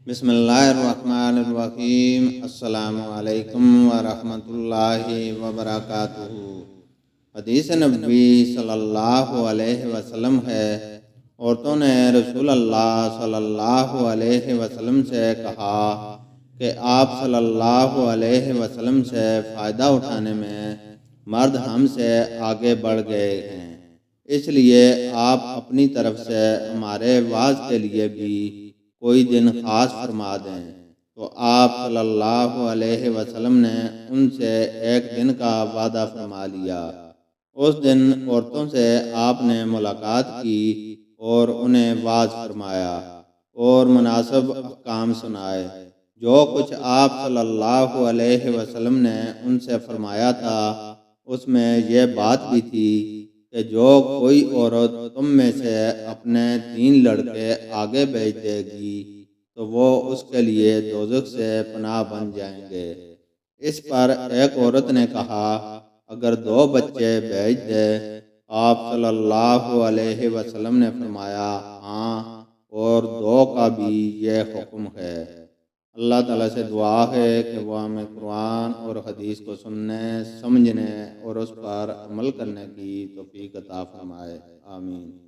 بسم اللہ الرحمن الرحیم۔ السلام علیکم ورحمۃ اللہ وبرکاتہ۔ حدیث نبی صلی اللہ علیہ وسلم ہے، عورتوں نے رسول اللہ صلی اللہ علیہ وسلم سے کہا کہ آپ صلی اللہ علیہ وسلم سے فائدہ اٹھانے میں مرد ہم سے آگے بڑھ گئے ہیں، اس لیے آپ اپنی طرف سے ہمارے وعظ کے لیے بھی کوئی دن خاص فرما دیں۔ تو آپ صلی اللہ علیہ وسلم نے ان سے ایک دن کا وعدہ فرما لیا۔ اس دن عورتوں سے آپ نے ملاقات کی اور انہیں وعظ فرمایا اور مناسب احکام سنائے۔ جو کچھ آپ صلی اللہ علیہ وسلم نے ان سے فرمایا تھا اس میں یہ بات بھی تھی کہ جو کوئی عورت تم میں سے اپنے 3 لڑکے آگے بھیج دے گی تو وہ اس کے لیے دوزخ سے پناہ بن جائیں گے۔ اس پر ایک عورت نے کہا، اگر 2 بچے بھیج دے؟ آپ صلی اللہ علیہ وسلم نے فرمایا، ہاں، اور 2 کا بھی یہ حکم ہے۔ اللہ تعالیٰ سے دعا ہے کہ وہ ہمیں قرآن اور حدیث کو سننے، سمجھنے اور اس پر عمل کرنے کی توفیق عطا فرمائے۔ آمین۔